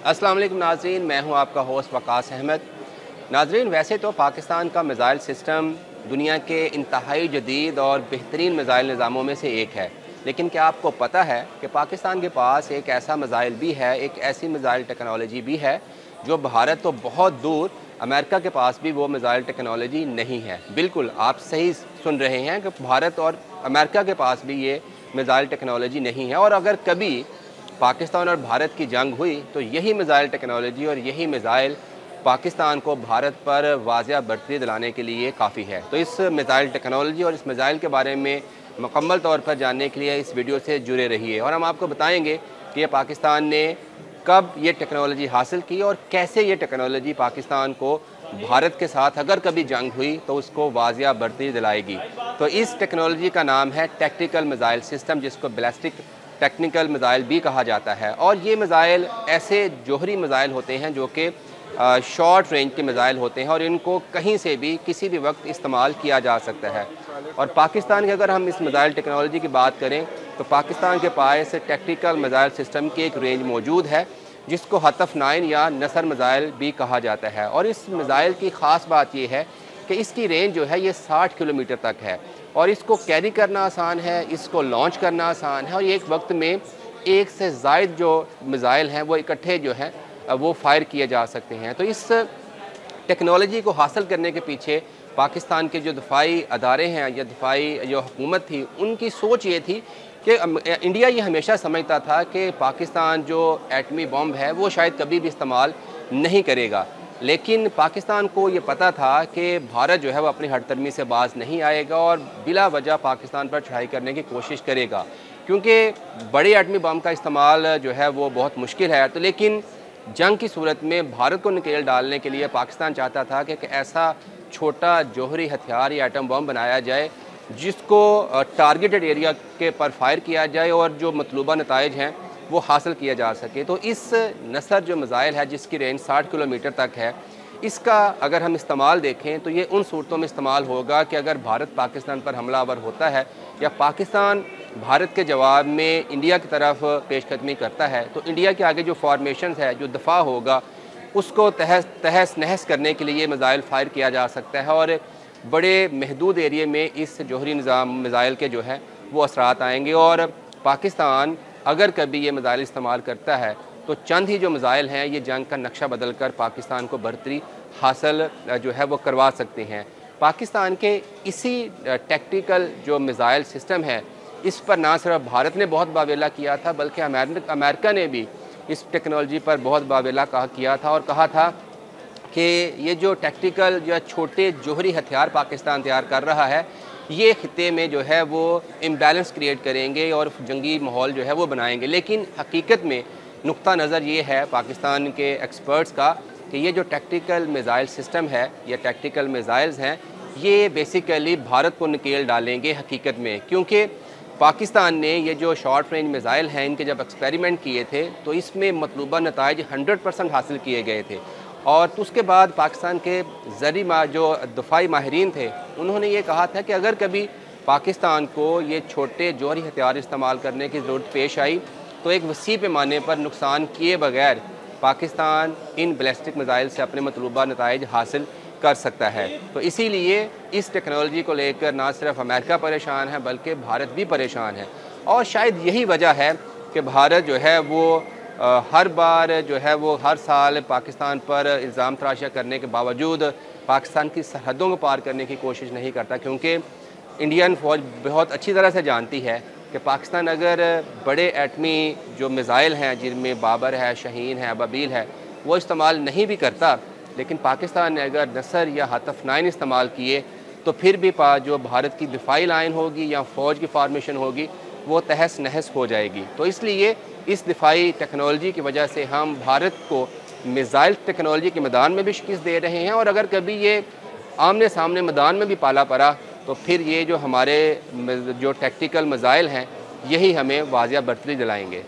अस्सलाम वालेकुम नाज़रीन, मैं हूं आपका होस्ट वकास अहमद। नाज़रीन, वैसे तो पाकिस्तान का मिज़ाइल सिस्टम दुनिया के इंतहाई जदीद और बेहतरीन मिज़ाइल निज़ामों में से एक है, लेकिन क्या आपको पता है कि पाकिस्तान के पास एक ऐसा मिज़ाइल भी है, एक ऐसी मिज़ाइल टेक्नोलॉजी भी है जो भारत तो बहुत दूर अमेरिका के पास भी वो मिज़ाइल टेक्नोलॉजी नहीं है। बिल्कुल आप सही सुन रहे हैं कि भारत और अमेरिका के पास भी ये मिज़ाइल टेक्नोलॉजी नहीं है, और अगर कभी पाकिस्तान और भारत की जंग हुई तो यही मिज़ाइल टेक्नोलॉजी और यही मिज़ाइल पाकिस्तान को भारत पर वाज़िया बढ़ती दिलाने के लिए काफ़ी है। तो इस मिज़ाइल टेक्नोलॉजी और इस मिज़ाइल के बारे में मुकम्मल तौर पर जानने के लिए इस वीडियो से जुड़े रहिए, और हम आपको बताएंगे कि ये पाकिस्तान ने कब ये टेक्नोलॉजी हासिल की और कैसे ये टेक्नोलॉजी पाकिस्तान को भारत के साथ अगर कभी जंग हुई तो उसको वाज़िया बढ़ती दिलाएगी। तो इस टेक्नोलॉजी का नाम है टैक्टिकल मिज़ाइल सिस्टम, जिसको बैलिस्टिक टेक्निकल मिज़ाइल भी कहा जाता है। और ये मिज़ाइल ऐसे जोहरी मिज़ाइल होते हैं जो कि शॉर्ट रेंज के मिज़ाइल होते हैं और इनको कहीं से भी किसी भी वक्त इस्तेमाल किया जा सकता है। और पाकिस्तान की अगर हम इस मिज़ाइल टेक्नोलॉजी की बात करें तो पाकिस्तान के पास टैक्टिकल मिज़ाइल सिस्टम की एक रेंज मौजूद है जिसको हतफ़ 9 या नसर मिज़ाइल भी कहा जाता है। और इस मिज़ाइल की ख़ास बात यह है कि इसकी रेंज जो है ये 60 किलोमीटर तक है, और इसको कैरी करना आसान है, इसको लॉन्च करना आसान है, और एक वक्त में एक से ज़ायद जो मिज़ाइल हैं वो इकट्ठे जो हैं वो फायर किए जा सकते हैं। तो इस टेक्नोलॉजी को हासिल करने के पीछे पाकिस्तान के जो दफ़ाई अदारे हैं या दफ़ाई जो हुकूमत थी, उनकी सोच ये थी कि इंडिया ये हमेशा समझता था कि पाकिस्तान जो एटमी बम है वो शायद कभी भी इस्तेमाल नहीं करेगा, लेकिन पाकिस्तान को ये पता था कि भारत जो है वो अपनी हड़तरमी से बाज नहीं आएगा और बिला वजह पाकिस्तान पर चढ़ाई करने की कोशिश करेगा, क्योंकि बड़े एटमी बम का इस्तेमाल जो है वो बहुत मुश्किल है। तो लेकिन जंग की सूरत में भारत को नकेल डालने के लिए पाकिस्तान चाहता था कि ऐसा छोटा जोहरी हथियार या एटम बम बनाया जाए जिसको टारगेटेड एरिया के पर फायर किया जाए और जो मतलूबा नताइज हैं वो हासिल किया जा सके। तो इस नसर जो मिज़ाइल है जिसकी रेंज 60 किलोमीटर तक है, इसका अगर हम इस्तेमाल देखें तो ये उन सूरतों में इस्तेमाल होगा कि अगर भारत पाकिस्तान पर हमलावर होता है या पाकिस्तान भारत के जवाब में इंडिया की तरफ पेशकदमी करता है, तो इंडिया के आगे जो फॉर्मेशन है, जो दफ़ा होगा, उसको तहस नहस करने के लिए मिज़ाइल फायर किया जा सकता है और बड़े महदूद एरिए में इस जोहरी निज़ाम मिज़ाइल के जो है वो असरात आएंगे। और पाकिस्तान अगर कभी ये मिज़ाइल इस्तेमाल करता है तो चंद ही जो मिज़ाइल हैं ये जंग का नक्शा बदल कर पाकिस्तान को बढ़तरी हासिल जो है वो करवा सकते हैं। पाकिस्तान के इसी टैक्टिकल जो मिज़ाइल सिस्टम है, इस पर ना सिर्फ भारत ने बहुत बावेला किया था बल्कि अमेरिका ने भी इस टेक्नोलॉजी पर बहुत बावेला किया था और कहा था कि ये जो टैक्टिकल या छोटे जोहरी हथियार पाकिस्तान तैयार कर रहा है, ये खित्ते में जो है वो इम्बैलेंस क्रिएट करेंगे और जंगी माहौल जो है वो बनाएंगे। लेकिन हकीकत में नुक्ता नज़र ये है पाकिस्तान के एक्सपर्ट्स का कि ये जो टैक्टिकल मिज़ाइल सिस्टम है या टैक्टिकल मिज़ाइल्स हैं, ये बेसिकली भारत को नकेल डालेंगे हकीकत में, क्योंकि पाकिस्तान ने ये जो शॉर्ट रेंज मिज़ाइल हैं इनके जब एक्सपेरिमेंट किए थे तो इसमें मतलूबा नताइज 100% हासिल किए गए थे। और तो उसके बाद पाकिस्तान के जो दफ़ाई माहिरीन थे उन्होंने ये कहा था कि अगर कभी पाकिस्तान को ये छोटे जोहरी हथियार इस्तेमाल करने की ज़रूरत पेश आई तो एक वसी पैमाने पर नुकसान किए बगैर पाकिस्तान इन बैलिस्टिक मिज़ाइल से अपने मतलूबा नताइज हासिल कर सकता है। तो इसीलिए इस टेक्नोलॉजी को लेकर ना सिर्फ अमेरिका परेशान है बल्कि भारत भी परेशान है, और शायद यही वजह है कि भारत जो है वो हर बार जो है वो हर साल पाकिस्तान पर इल्ज़ाम तराशा करने के बावजूद पाकिस्तान की सरहदों को पार करने की कोशिश नहीं करता, क्योंकि इंडियन फ़ौज बहुत अच्छी तरह से जानती है कि पाकिस्तान अगर बड़े एटमी जो मिज़ाइल हैं जिनमें बाबर है, शहीन है, अबाबील है, वो इस्तेमाल नहीं भी करता, लेकिन पाकिस्तान ने अगर नसर या हतफ़ 9 इस्तेमाल किए तो फिर भी जो भारत की दिफाई लाइन होगी या फ़ौज की फार्मेशन होगी वो तहस नहस हो जाएगी। तो इसलिए इस दिफाई टेक्नोलॉजी की वजह से हम भारत को मिज़ाइल टेक्नोलॉजी के मैदान में भी शिकस्त दे रहे हैं, और अगर कभी ये आमने सामने मैदान में भी पाला पड़ा तो फिर ये जो हमारे जो टैक्टिकल मिज़ाइल हैं यही हमें वाज़िया बढ़तरी दिलाएंगे।